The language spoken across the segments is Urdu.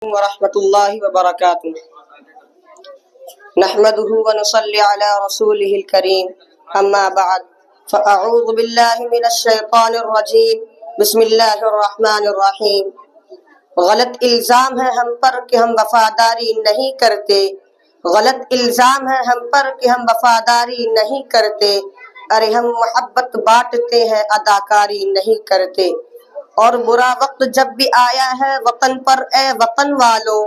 ورحمۃ اللہ وبرکاتہ نحمده ونصلي على رسوله الكريم اما بعد فاعوذ باللہ من الشیطان الرجیم بسم اللہ الرحمن الرحیم۔ غلط الزام ہے ہم پر کہ ہم وفاداری نہیں کرتے، غلط الزام ہے ہم پر کہ ہم وفاداری نہیں کرتے، ارے ہم محبت بانٹتے ہیں اداکاری نہیں کرتے۔ اور برا وقت جب بھی آیا ہے وطن پر اے وطن والو،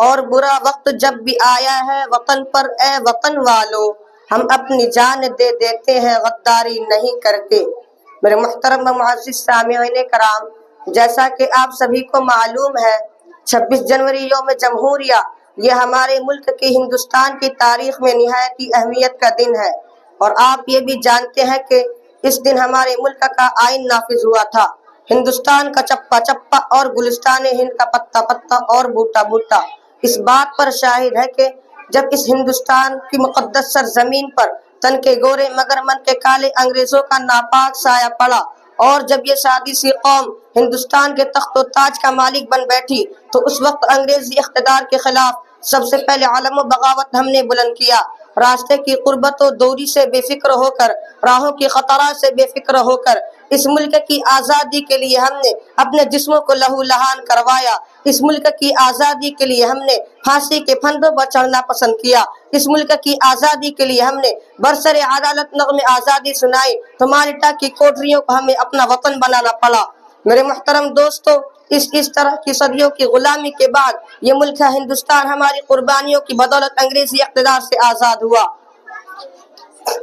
اور برا وقت جب بھی آیا ہے وطن پر اے وطن والو، ہم اپنی جان دے دیتے ہیں غداری نہیں کرتے۔ میرے محترم و معزز سامعین کرام، جیسا کہ آپ سبھی کو معلوم ہے 26 جنوری یوم جمہوریہ یہ ہمارے ملک کی ہندوستان کی تاریخ میں نہایت اہمیت کا دن ہے، اور آپ یہ بھی جانتے ہیں کہ اس دن ہمارے ملک کا آئین نافذ ہوا تھا۔ ہندوستان کا چپا چپا اور گلستان ہند کا پتا پتا اور بوٹا بوٹا اس بات پر شاہد ہے کہ جب اس ہندوستان کی مقدس سرزمین پر تن کے گورے مگر من کے کالے انگریزوں کا ناپاک سایہ پڑا، اور جب یہ سادی سی قوم ہندوستان کے تخت و تاج کا مالک بن بیٹھی، تو اس وقت انگریزی اقتدار کے خلاف سب سے پہلے علم و بغاوت ہم نے بلند کیا۔ راستے کی قربت و دوری سے بے فکر ہو کر، راہوں کی خطرات سے بے فکر ہو کر، اس ملک کی آزادی کے لیے ہم نے اپنے جسموں کو لہو لہان کروایا۔ اس ملک کی آزادی کے لیے ہم نے پھانسی کے پھندوں پر چڑھنا پسند کیا۔ اس ملک کی آزادی کے لیے ہم نے برسر عدالت نغم آزادی سنائی، تو مالٹا کی کوٹریوں کو ہمیں اپنا وطن بنانا پڑا۔ میرے محترم دوستو، اس طرح کی صدیوں کی غلامی کے بعد یہ ملک ہندوستان ہماری قربانیوں کی بدولت انگریزی اقتدار سے آزاد ہوا،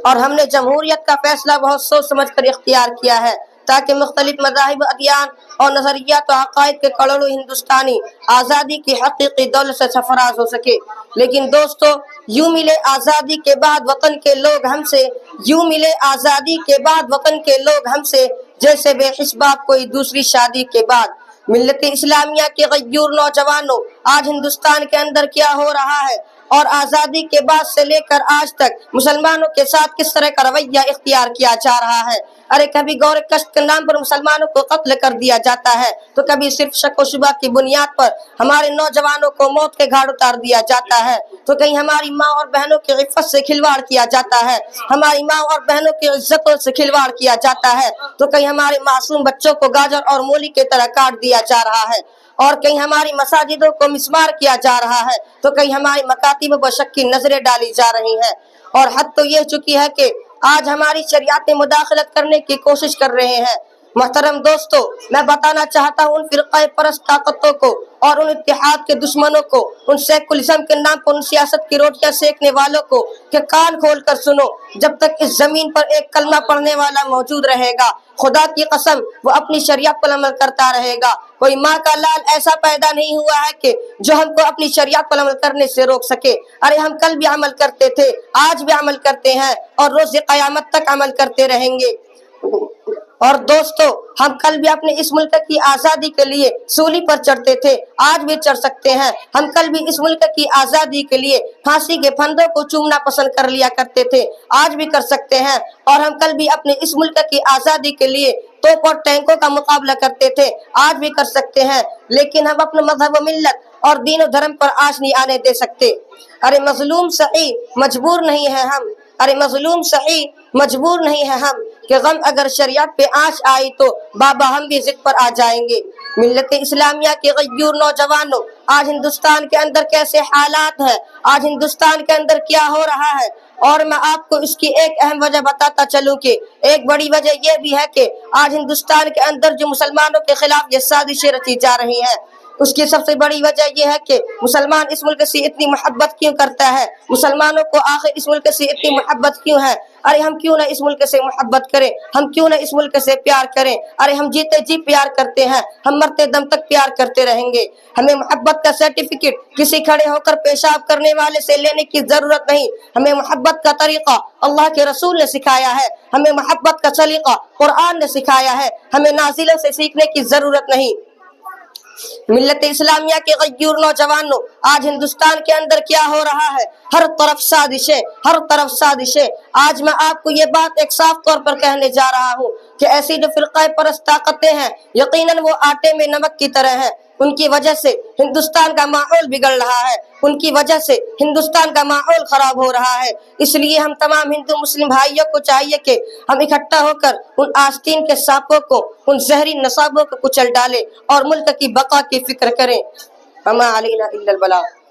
اور ہم نے جمہوریت کا فیصلہ بہت سوچ سمجھ کر اختیار کیا ہے، تاکہ مختلف مذاہب، ادیان اور نظریات و عقائد کے کروڑوں ہندوستانی آزادی کی حقیقی دولت سے سرفراز ہو سکے۔ لیکن دوستو، یوں ملے آزادی کے بعد وطن کے لوگ ہم سے، یوں ملے آزادی کے بعد وطن کے لوگ ہم سے، جیسے بے حس باپ کوئی دوسری شادی کے بعد۔ ملت اسلامیہ کے غیور نوجوانوں، آج ہندوستان کے اندر کیا ہو رہا ہے، اور آزادی کے بعد سے لے کر آج تک مسلمانوں کے ساتھ کس طرح کا رویہ اختیار کیا جا رہا ہے۔ ارے کبھی غور کشت کے نام پر مسلمانوں کو قتل کر دیا جاتا ہے، تو کبھی صرف شک و شبہ کی بنیاد پر ہمارے نوجوانوں کو موت کے گھاٹ اتار دیا جاتا ہے، تو کہیں ہماری ماں اور بہنوں کی عفت سے کھلواڑ کیا جاتا ہے، ہماری ماں اور بہنوں کی عزتوں سے کھلواڑ کیا جاتا ہے، تو کہیں ہمارے معصوم بچوں کو گاجر اور مولی کی طرح کاٹ دیا جا رہا ہے، اور کہیں ہماری مساجدوں کو مسمار کیا جا رہا ہے، تو کہیں ہماری مکاتب پر شک کی نظریں ڈالی جا رہی ہیں، اور حد تو یہ چکی ہے کہ آج ہماری شریعت میں مداخلت کرنے کی کوشش کر رہے ہیں۔ محترم دوستو، میں بتانا چاہتا ہوں ان فرقہ پرست طاقتوں کو اور ان اتحاد کے دشمنوں کو، ان سیکولرزم کے نام پر ان سیاست کی روٹیاں سیکنے والوں کو، کہ کان کھول کر سنو، جب تک اس زمین پر ایک کلمہ پڑھنے والا موجود رہے گا، خدا کی قسم وہ اپنی شریعت پر عمل کرتا رہے گا۔ کوئی ماں کا لال ایسا پیدا نہیں ہوا ہے کہ جو ہم کو اپنی شریعت پر عمل کرنے سے روک سکے۔ ارے ہم کل بھی عمل کرتے تھے، آج بھی عمل کرتے ہیں، اور روز قیامت تک عمل کرتے رہیں گے۔ اور دوستو، ہم کل بھی اپنے اس ملک کی آزادی کے لیے سولی پر چڑھتے تھے، آج بھی چڑھ سکتے ہیں۔ ہم کل بھی اس ملک کی آزادی کے لیے پھانسی کے پھندوں کو چومنا پسند کر لیا کرتے تھے، آج بھی کر سکتے ہیں۔ اور ہم کل بھی اپنے اس ملک کی آزادی کے لیے توپ اور ٹینکوں کا مقابلہ کرتے تھے، آج بھی کر سکتے ہیں۔ لیکن ہم اپنے مذہب و ملت اور دین و دھرم پر آنچ نہیں آنے دے سکتے۔ ارے مظلوم صحیح مجبور نہیں ہے ہم، ارے مظلوم صحیح مجبور نہیں ہے ہم، کہ غم اگر شریعت پہ آنچ آئی تو بابا ہم بھی ضد پر آ جائیں گے۔ ملت اسلامیہ کے غیور نوجوانوں، آج ہندوستان کے اندر کیسے حالات ہیں، آج ہندوستان کے اندر کیا ہو رہا ہے، اور میں آپ کو اس کی ایک اہم وجہ بتاتا چلوں کہ ایک بڑی وجہ یہ بھی ہے کہ آج ہندوستان کے اندر جو مسلمانوں کے خلاف یہ سازشیں رچی جا رہی ہیں، اس کی سب سے بڑی وجہ یہ ہے کہ مسلمان اس ملک سے اتنی محبت کیوں کرتا ہے، مسلمانوں کو آخر اس ملک سے اتنی محبت کیوں ہے۔ ارے ہم کیوں نہ اس ملک سے محبت کریں، ہم کیوں نہ اس ملک سے پیار کریں، ارے ہم جیتے جی پیار کرتے ہیں، ہم مرتے دم تک پیار کرتے رہیں گے۔ ہمیں محبت کا سرٹیفکیٹ کسی کھڑے ہو کر پیشاب کرنے والے سے لینے کی ضرورت نہیں، ہمیں محبت کا طریقہ اللہ کے رسول نے سکھایا ہے، ہمیں محبت کا سلیقہ قرآن نے سکھایا ہے، ہمیں نازلوں سے سیکھنے کی ضرورت نہیں۔ ملت اسلامیہ کے غیور نوجوانوں، آج ہندوستان کے اندر کیا ہو رہا ہے، ہر طرف سازشیں، ہر طرف سازشیں۔ آج میں آپ کو یہ بات ایک صاف طور پر کہنے جا رہا ہوں کہ ایسی جو فرقہ پرست طاقتیں ہیں، یقیناً وہ آٹے میں نمک کی طرح ہیں، ان کی وجہ سے ہندوستان کا ماحول بگڑ رہا ہے، ان کی وجہ سے ہندوستان کا ماحول خراب ہو رہا ہے۔ اس لیے ہم تمام ہندو مسلم بھائیوں کو چاہیے کہ ہم اکٹھا ہو کر ان آستین کے سانپوں کو، ان زہری نصابوں کو کچل ڈالیں اور ملک کی بقا کی فکر کریں۔ وما علینا الا البلاغ۔